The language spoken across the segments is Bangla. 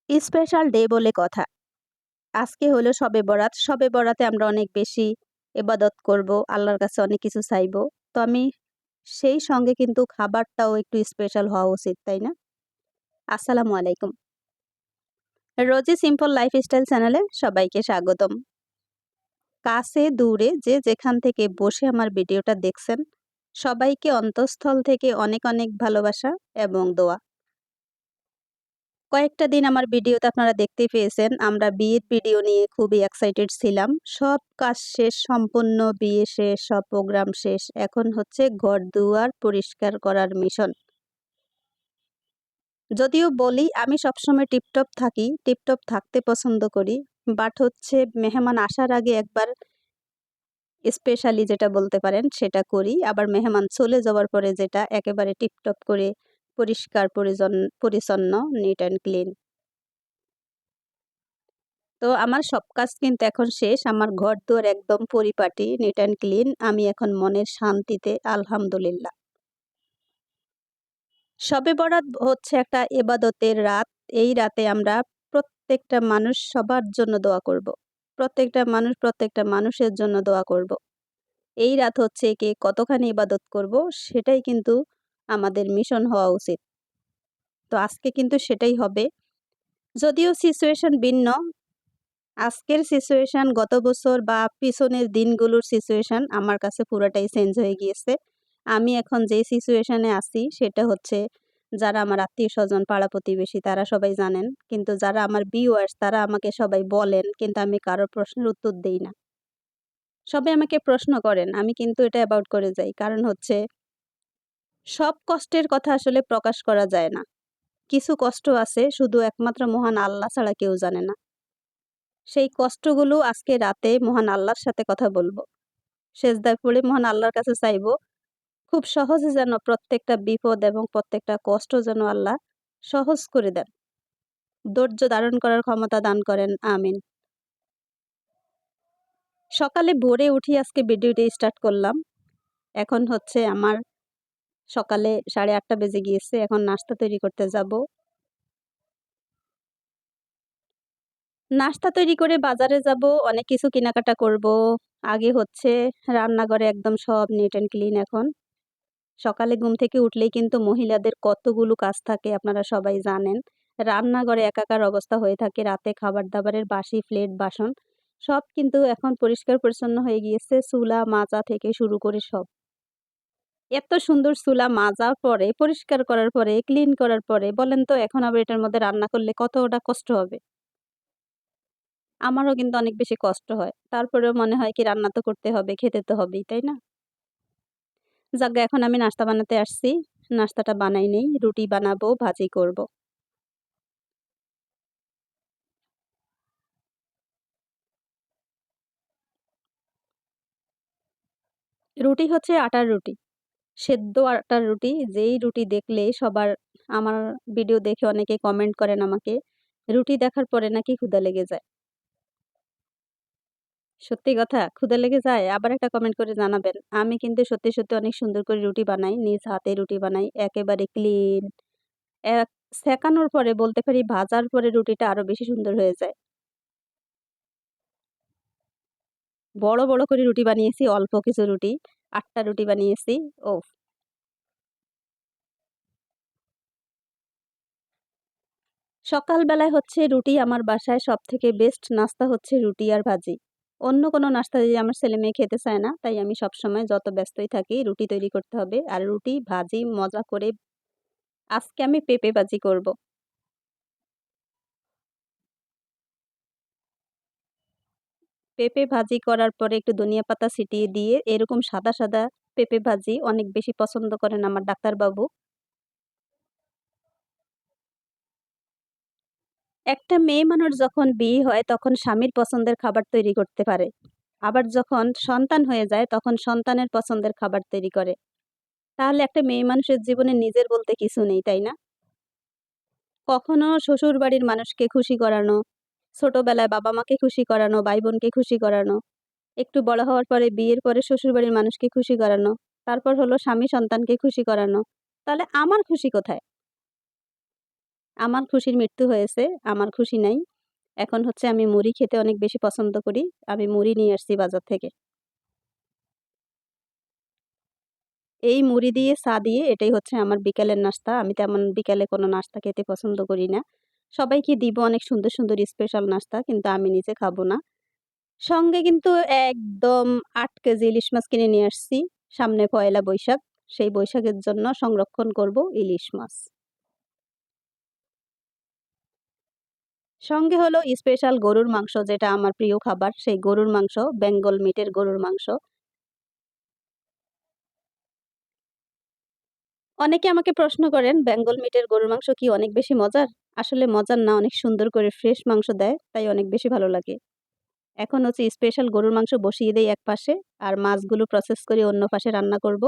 স্পেশাল ডে বলে কথা। আজকে হলো শবে বরাত। শবে বরাতে আমরা অনেক বেশি ইবাদত করব, আল্লাহর কাছে অনেক কিছু চাইবো। তো আমি সেই সঙ্গে কিন্তু খাবারটাও একটু স্পেশাল হওয়া উচিত, তাই না? আসসালামু আলাইকুম। রোজি সিম্পল লাইফস্টাইল চ্যানেলে সবাইকে স্বাগতম। কাছে দূরে যে যেখান থেকে বসে আমার ভিডিওটা দেখছেন, সবাইকে অন্তঃস্থল থেকে অনেক অনেক ভালোবাসা এবং দোয়া। কয়েকটা দিন আমার ভিডিওতে আপনারা দেখতেই পেয়েছেন, আমরা বিয়ের ভিডিও নিয়ে খুবই এক্সাইটেড ছিলাম। সব কাজ শেষ, সম্পূর্ণ বিয়ে শেষ, সব প্রোগ্রাম শেষ। এখন হচ্ছে ঘর-দুয়ার পরিষ্কার করার মিশন। যদিও বলি আমি সবসময় টিপটপ থাকি, টিপটপ থাকতে পছন্দ করি। বাট হচ্ছে মেহমান আসার আগে একবার স্পেশালি যেটা বলতে পারেন সেটা করি। আবার মেহমান চলে যাওয়ার পরে যেটা একেবারে টিপটপ করে পরিষ্কার পরিচ্ছন্ন, নিট অ্যান্ড ক্লিন। তো আমার সব কাজ কিন্তু এখন শেষ। আমার ঘর-দুয়ার একদম পরিপাটি, নিট অ্যান্ড ক্লিন। আমি এখন মনের শান্তিতে আলহামদুলিল্লাহ। শবে বরাত হচ্ছে একটা ইবাদতের রাত। এই রাতে আমরা প্রত্যেকটা মানুষ সবার জন্য দোয়া করব। প্রত্যেকটা মানুষ প্রত্যেকটা মানুষের জন্য দোয়া করব। এই রাত হচ্ছে কে কতখানি ইবাদত করব সেটাই কিন্তু আমাদের মিশন হওয়া উচিত। তো আজকে কিন্তু সেটাই হবে। যদিও সিচুয়েশন ভিন্ন। আজকের সিচুয়েশন গত বছর বা পিছনের দিনগুলোর সিচুয়েশন আমার কাছে পুরাটাই চেঞ্জ হয়ে গিয়েছে। আমি এখন যে সিচুয়েশনে আছি সেটা হচ্ছে যারা আমার আত্মীয়স্বজন, পাড়া-প্রতিবেশী তারা সবাই জানেন। কিন্তু যারা আমার ভিউয়ার্স তারা আমাকে সবাই বলেন কিন্তু আমি কারো প্রশ্নের উত্তর দেই না। সবাই আমাকে প্রশ্ন করেন, আমি কিন্তু এটা অ্যাভয়েড করে যাই। কারণ হচ্ছে সব কষ্টের কথা আসলে প্রকাশ করা যায় না। কিছু কষ্ট আছে শুধু একমাত্র মহান আল্লাহ ছাড়া কেউ জানে না। সেই কষ্টগুলো আজকে রাতে মহান আল্লাহর সাথে কথা বলবো। সেজদায় পড়ে মহান আল্লাহর কাছে চাইবো, খুব সহজে যেন প্রত্যেকটা বিপদ এবং প্রত্যেকটা কষ্ট যেন আল্লাহ সহজ করে দেন। ধৈর্য ধারণ করার ক্ষমতা দান করেন। আমিন। সকালে ভোরে উঠি আজকে ভিডিওটি স্টার্ট করলাম। এখন হচ্ছে আমার সকালে 8:30 বেজে গিয়েছে। এখন নাস্তা তৈরি করতে যাব। নাস্তা তৈরি করে বাজারে যাব, অনেক কিছু কেনাকাটা করব। আগে হচ্ছে রান্নাঘরে একদম সব নিট অ্যান্ড ক্লিন এখন। সকালে ঘুম থেকে উঠলেই কিন্তু মহিলাদের কতগুলো কাজ থাকে আপনারা সবাই জানেন। রান্নাঘরে একাকার অবস্থা হয়ে থাকে। রাতে খাবার-দাবারের বাসি প্লেট, বাসন সব কিন্তু এখন পরিষ্কার পরিচ্ছন্ন হয়ে গিয়েছে। চুলা মাজা থেকে শুরু করে সব। এত সুন্দর চুলা মাজার পরে, পরিষ্কার করার পরে, ক্লিন করার পরে বলেন তো এখন আবার এটার মধ্যে রান্না করলে কতটা কষ্ট হবে? আমারও কিন্তু অনেক বেশি কষ্ট হয়। তারপরেও মনে হয় কি রান্না তো করতে হবে, খেতে তো হবেই, তাই না? যাকগে এখন আমি নাস্তা বানাতে আসছি। নাস্তাটা বানাই নেই। রুটি বানাবো, ভাজি করব। রুটি হচ্ছে আটার রুটি। সেদ্ধ আটার রুটি। যেই রুটি দেখলেই সবার আমার ভিডিও দেখে অনেকে কমেন্ট করেন আমাকে, রুটি দেখার পরে নাকি ক্ষুধা লেগে যায়। সত্যি কথা? ক্ষুধা লেগে যায়? আবার একটা কমেন্ট করে জানাবেন। আমি কিন্তু সত্যি, সত্যি অনেক সুন্দর করে রুটি বানাই। নিজ হাতে রুটি বানাই। একেবারে ক্লিন। এক সেকানোর পরে বলতে পারি ভাজার পরে রুটিটা আরো বেশি সুন্দর হয়ে যায়। বড়, বড় করে রুটি বানিয়েছি, অল্প কিছু রুটি। ৮ টা রুটি বানিয়েছি। ওফ! সকাল বেলায় হচ্ছে রুটি আমার বাসায় সবথেকে বেস্ট নাস্তা হচ্ছে রুটি আর ভাজি। অন্য কোনো নাস্তা যদি আমার ছেলেমেয়ে খেতে চায় না, তাই আমি সবসময় যত ব্যস্তই থাকি রুটি তৈরি করতে হবে। আর রুটি, ভাজি মজা করে আজকে আমি পেঁপে ভাজি করব। পেঁপে ভাজি করার পরে একটু ধনিয়া পাতা ছিটিয়ে দিয়ে এরকম সাদা, সাদা পেঁপে ভাজি অনেক বেশি পছন্দ করেন আমার ডাক্তারবাবু। একটা মেয়ে মানুষ যখন বিয়ে হয় তখন স্বামীর পছন্দের খাবার তৈরি করতে পারে। আবার যখন সন্তান হয়ে যায় তখন সন্তানের পছন্দের খাবার তৈরি করে। তাহলে একটা মেয়ে মানুষের জীবনে নিজের বলতে কিছু নেই, তাই না? কখনো শ্বশুরবাড়ির মানুষকে খুশি করানো, ছোটবেলায় বাবা-মাকে খুশি করানো, ভাই-বোনকে খুশি করানো, একটু বড় হওয়ার পরে বিয়ের পরে শ্বশুরবাড়ির মানুষকে খুশি করানো, তারপর হলো স্বামী সন্তানকে খুশি করানো। তাহলে আমার খুশি কোথায়? আমার খুশির মৃত্যু হয়েছে, আমার খুশি নাই। এখন হচ্ছে আমি মুড়ি খেতে অনেক বেশি পছন্দ করি। আমি মুড়ি নিয়ে আসছি বাজার থেকে। এই মুড়ি দিয়ে চা দিয়ে এটাই হচ্ছে আমার বিকালের নাস্তা। আমি তেমন বিকালে কোনো নাস্তা খেতে পছন্দ করি না। সবাইকে দিব অনেক সুন্দর, সুন্দর স্পেশাল নাস্তা কিন্তু আমি নিজে খাবো না। সঙ্গে কিন্তু একদম ৮ কেজি ইলিশ মাছ কিনে নিয়ে আসছি। সামনে পয়লা বৈশাখ। সেই বৈশাখের জন্য সংরক্ষণ করব ইলিশ মাছ। সঙ্গে হলো স্পেশাল গরুর মাংস যেটা আমার প্রিয় খাবার। সেই গরুর মাংস, বেঙ্গল মিটের গরুর মাংস। অনেকে আমাকে প্রশ্ন করেন, "বেঙ্গল মিটের গরুর মাংস কি অনেক বেশি মজার?" আসলে মজার না, অনেক সুন্দর করে ফ্রেশ মাংস দেয়, তাই অনেক বেশি ভালো লাগে। এখন হচ্ছে স্পেশাল গরুর মাংস বসিয়ে দেই একপাশে, আর মাছগুলো প্রসেস করে অন্য পাশে রান্না করব।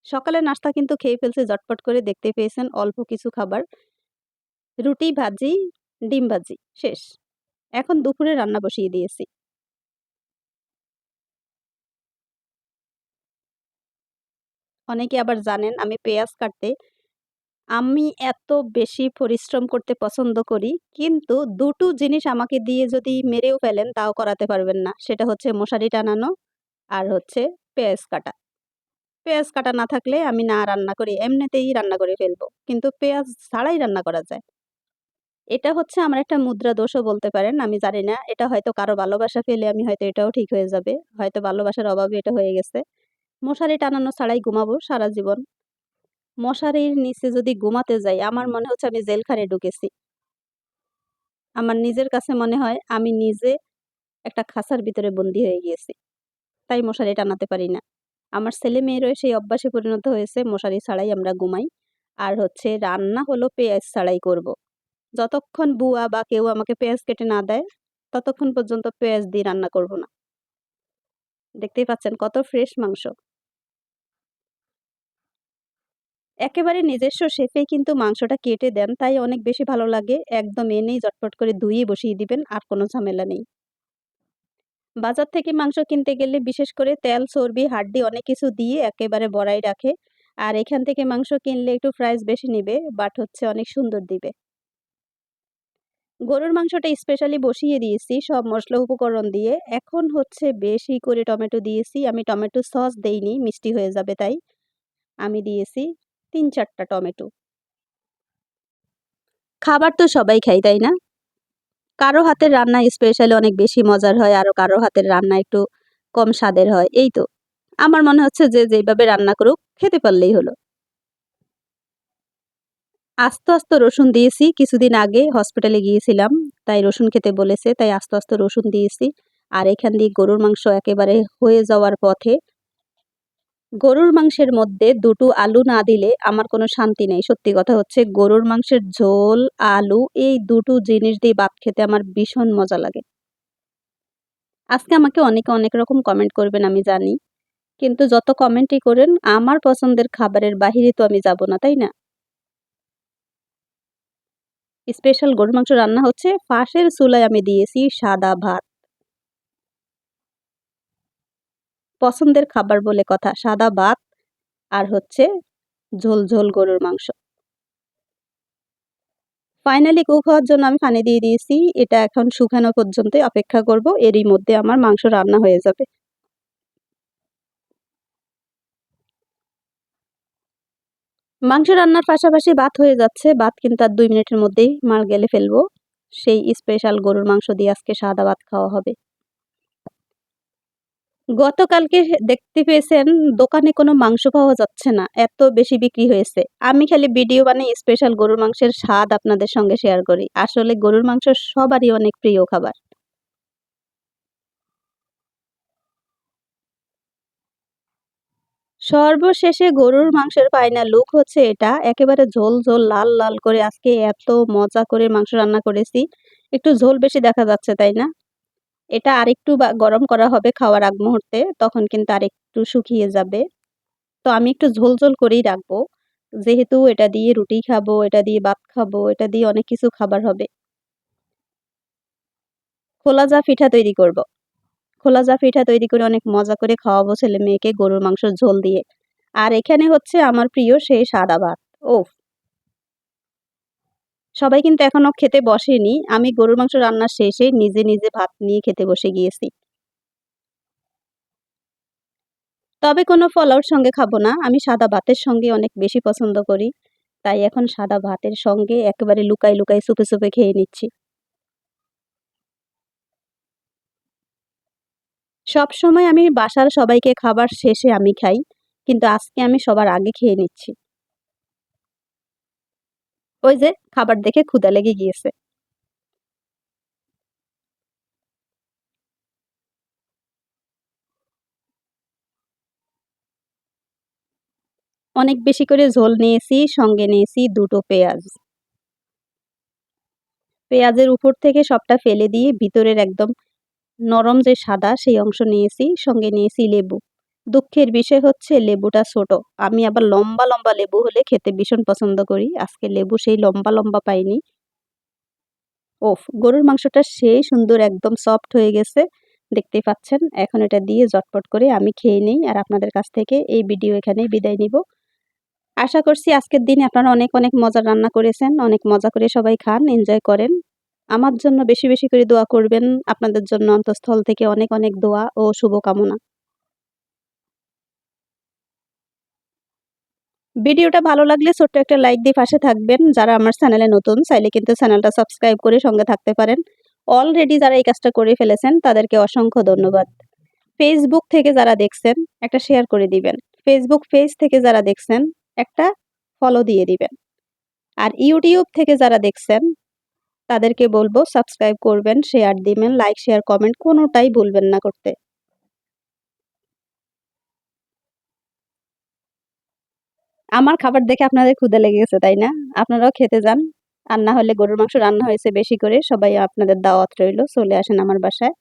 সকালের নাস্তা কিন্তু খেয়ে ফেলছি ঝটপট করে, দেখতেই পেয়েছেন অল্প কিছু খাবার। রুটি, ভাজি, ডিম ভাজি, শেষ। এখন দুপুরে রান্না বসিয়ে দিয়েছি। অনেকে আবার জানেন আমি পেঁয়াজ কাটতে আমি এত বেশি পরিশ্রম করতে পছন্দ করি, কিন্তু ২ টো জিনিস আমাকে দিয়ে যদি মেরেও ফেলেন তাও করাতে পারবেন না। সেটা হচ্ছে মশারি টানানো আর হচ্ছে পেঁয়াজ কাটা। পেঁয়াজ কাটা না থাকলে আমি না রান্না করি, এমনিতেই রান্না করে ফেলবো। কিন্তু পেঁয়াজ ছাড়াই রান্না করা যায়। এটা হচ্ছে আমার একটা মুদ্রা দোষও বলতে পারেন। আমি জানি না এটা হয়তো কারো ভালোবাসা পেলে আমি হয়তো এটাও ঠিক হয়ে যাবে। হয়তো ভালোবাসার অভাবে এটা হয়ে গেছে। মশারি টানানো ছাড়াই ঘুমাবো সারা জীবন। মশারির নিচে যদি ঘুমাতে যাই আমার মনে হচ্ছে আমি জেলখানায় ঢুকেছি। আমার নিজের কাছে মনে হয় আমি নিজে একটা খাঁচার ভিতরে বন্দী হয়ে গিয়েছি। তাই মশারি টানাতে পারি না। আমার ছেলে-মেয়েরও সেই অভ্যাসে পরিণত হয়েছে মশারি ছাড়াই আমরা ঘুমাই। আর হচ্ছে রান্না হলো পেঁয়াজ ছাড়াই করব। যতক্ষণ বুয়া বা কেউ আমাকে পেঁয়াজ কেটে না দেয়, ততক্ষণ পর্যন্ত পেঁয়াজ দিয়ে রান্না করব না। দেখতেই পাচ্ছেন কত ফ্রেশ মাংস। একেবারে নিজস্ব শেফেই কিন্তু মাংসটা কেটে দেন, তাই অনেক বেশি ভালো লাগে। একদম এনেই চটপট করে ধুয়ে বসিয়ে দিবেন, আর কোনো ঝামেলা নেই। বাজার থেকে মাংস কিনতে গেলে বিশেষ করে তেল, চর্বি, হাড্ডি অনেক কিছু দিয়ে একেবারে ভরাই রাখে। আর এখান থেকে মাংস কিনলে একটু প্রাইস বেশি নিবে, বাট হচ্ছে অনেক সুন্দর দিবে। গরুর মাংসটা স্পেশালি বসিয়ে দিয়েছি সব মসলা উপকরণ দিয়ে। এখন হচ্ছে বেশি করে টমেটো দিয়েছি। আমি টমেটো সস দেইনি, মিষ্টি হয়ে যাবে তাই। আমি দিয়েছি ৩-৪ টা টমেটো। খাবার তো সবাই খাই, তাই না? কারো হাতের রান্না স্পেশালি অনেক বেশি মজার হয়, আরো কারো হাতের রান্না একটু কম স্বাদের হয়। এই তো। আমার মনে হচ্ছে যে যেইভাবে রান্না করুক খেতে পারলেই হলো। আস্ত রসুন দিয়েছি কিছুদিন আগে হসপিটালে গিয়েছিলাম। তাই রসুন খেতে বলেছে, তাই আস্ত রসুন দিয়েছি। আর এখান দিয়ে গরুর মাংস একেবারে হয়ে যাওয়ার পথে। গরুর মাংসের মধ্যে ২ টো আলু না দিলে আমার কোনো শান্তি নেই। সত্যি কথা হচ্ছে গরুর মাংসের ঝোল, আলু এই ২ টো জিনিস দিয়ে ভাত খেতে আমার ভীষণ মজা লাগে। আজকে আমাকে অনেকে অনেক রকম কমেন্ট করবেন আমি জানি। কিন্তু যত কমেন্টই করেন আমার পছন্দের খাবারের বাহিরে তো আমি যাব না, তাই না? স্পেশাল গরুর মাংস রান্না হচ্ছে, পাশের চুলায় আমি দিয়েছি সাদা ভাত। পছন্দের খাবার বলে কথা, সাদা ভাত আর হচ্ছে ঝোল গরুর মাংস। ফাইনালি কুক হওয়ার জন্য আমি পানি দিয়ে দিয়েছি। এটা এখন শুকানো পর্যন্তই অপেক্ষা করব। এরই মধ্যে আমার মাংস রান্না হয়ে যাবে। মাংস রান্নার পাশাপাশি ভাত হয়ে যাচ্ছে। ভাত কিন্তু আর ২ মিনিটের মধ্যেই গেলে ফেলবো। সেই স্পেশাল গরুর মাংস দিয়ে আজকে সাদা ভাত খাওয়া হবে। গতকালকে দেখতে পেয়েছেন দোকানে কোনো মাংস পাওয়া যাচ্ছে না। এত বেশি বিক্রি হয়েছে। আমি খালি ভিডিও বানাই স্পেশাল গরুর মাংসের স্বাদ আপনাদের সঙ্গে শেয়ার করি। আসলে গরুর মাংস সবারই অনেক প্রিয় খাবার। সর্বশেষে গরুর মাংসের ফাইনাল লুক হচ্ছে এটা। একেবারে ঝোল লাল করে আজকে এত মজা করে মাংস রান্না করেছি। একটু ঝোল বেশি দেখা যাচ্ছে, তাই না? এটা আরেকটু গরম করা হবে খাওয়ার আগ মুহূর্তে। তখন কিন্তু আরেকটু শুকিয়ে যাবে। তো আমি একটু ঝোল করেই রাখবো। যেহেতু এটা দিয়ে রুটি খাবো, এটা দিয়ে ভাত খাবো, এটা দিয়ে অনেক কিছু খাবার হবে। খোলাজা পিঠা তৈরি করব। খোলাজা পিঠা তৈরি করে অনেক মজা করে খাওয়াবো ছেলে-মেয়েকে গরুর মাংসের ঝোল দিয়ে। আর এখানে হচ্ছে আমার প্রিয় সেই সাদা ভাত। ওফ! সবাই কিন্তু এখনো খেতে বসেনি। আমি গরুর মাংস রান্নার শেষে নিজে, নিজে ভাত নিয়ে খেতে বসে গিয়েছি। তবে কোনো পোলাওর সঙ্গে খাবো না। আমি সাদা ভাতের সঙ্গে অনেক বেশি পছন্দ করি। তাই এখন সাদা ভাতের সঙ্গে একেবারে লুকায়, লুকায় চুপে, চুপে খেয়ে নিচ্ছি। সবসময় আমি বাসার সবাইকে খাবার শেষে আমি খাই। কিন্তু আজকে আমি সবার আগে খেয়ে নিচ্ছি। ওই যে খাবার দেখে ক্ষুধা লেগে গিয়েছে। অনেক বেশি করে ঝোল নিয়েছি, সঙ্গে নিয়েছি ২ টো পেঁয়াজ। পেঁয়াজের উপর থেকে সবটা ফেলে দিয়ে ভিতরের একদম নরম যে সাদা সেই অংশ নিয়েছি, সঙ্গে নিয়েছি লেবু। দুঃখের বিষয় হচ্ছে লেবুটা ছোট। আমি আবার লম্বা, লম্বা লেবু হলে খেতে ভীষণ পছন্দ করি। আজকে লেবু সেই লম্বা, লম্বা পাইনি। ওফ! গরুর মাংসটা সেই সুন্দর একদম সফট হয়ে গেছে। দেখতেই পাচ্ছেন। এখন এটা দিয়ে ঝটপট করে আমি খেয়ে নেই। আর আপনাদের কাছ থেকে এই ভিডিও এখানেই বিদায় নিব। আশা করছি আজকের দিনে আপনারা অনেক, অনেক মজার রান্না করেছেন। অনেক মজা করে সবাই খান, এনজয় করেন। আমার জন্য বেশি, বেশি করে দোয়া করবেন। আপনাদের জন্য অন্তঃস্থল থেকে অনেক, অনেক দোয়া ও শুভকামনা। ভিডিওটা ভালো লাগলে ছোট্ট একটা লাইক দিয়ে পাশে থাকবেন। যারা আমার চ্যানেলে নতুন চাইলে কিন্তু চ্যানেলটা সাবস্ক্রাইব করে সঙ্গে থাকতে পারেন। অলরেডি যারা এই কাজটা করে ফেলেছেন তাদেরকে অসংখ্য ধন্যবাদ। ফেসবুক থেকে যারা দেখছেন একটা শেয়ার করে দিবেন। ফেসবুক পেজ থেকে যারা দেখছেন একটা ফলো দিয়ে দিবেন। আর ইউটিউব থেকে যারা দেখছেন তাদেরকে বলব সাবস্ক্রাইব করবেন, শেয়ার দিবেন, লাইক, শেয়ার, কমেন্ট কোনটাই ভুলবেন না করতে। আমার খাবার দেখে আপনাদের ক্ষুধা লেগে গেছে, তাই না? আপনারাও খেতে যান। আর না হলে গরুর মাংস রান্না হয়েছে বেশি করে। সবাই আপনাদের দাওয়াত রইলো। চলে আসেন আমার বাসায়।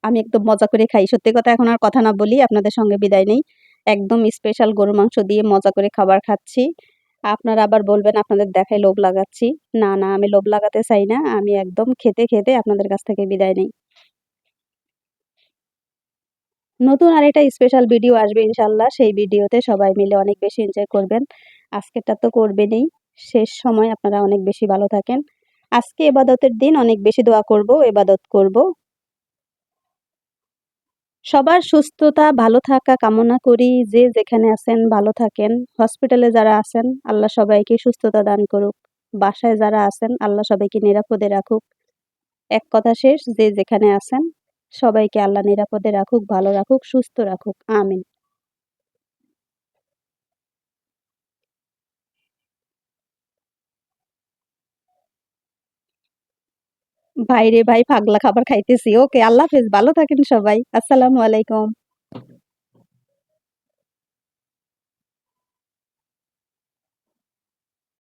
আমি একদম মজা করে খাই। সত্যি কথা এখন আর কথা না বলি আপনাদের সঙ্গে বিদায় নেই। একদম স্পেশাল গরুর মাংস দিয়ে মজা করে খাবার খাচ্ছি। আপনারা আবার বলবেন আপনাদের দেখায় লোভ লাগাচ্ছি। না, না আমি লোভ লাগাতে চাই না। আমি একদম খেতে, খেতে আপনাদের কাছ থেকে বিদায় নেই। নতুন আরেকটা স্পেশাল ভিডিও আসবে ইনশাআল্লাহ। সেই ভিডিওতে সবাই মিলে অনেক বেশি এনজয় করবেন। আজকেরটা তো করবেনই। শেষ সময় আপনারা অনেক বেশি ভালো থাকেন। আজকে ইবাদতের দিন অনেক বেশি দোয়া করব, ইবাদত করব। সবার সুস্থতা, ভালো থাকা কামনা করি। যে যেখানে আছেন ভালো থাকেন। হসপিটালে যারা আছেন আল্লাহ সবাইকে সুস্থতা দান করুক। বাসায় যারা আছেন আল্লাহ সবাইকে নিরাপদে রাখুক। এক কথা শেষ, যে যেখানে আছেন সবাইকে আল্লাহ নিরাপদে রাখুক, ভালো রাখুক, সুস্থ রাখুক। আমিন। ভাইরে ভাই পাগলা খাবার খাইতেছি। ওকে, আল্লাহ হাফেজ। ভালো থাকেন সবাই। আসসালামু আলাইকুম।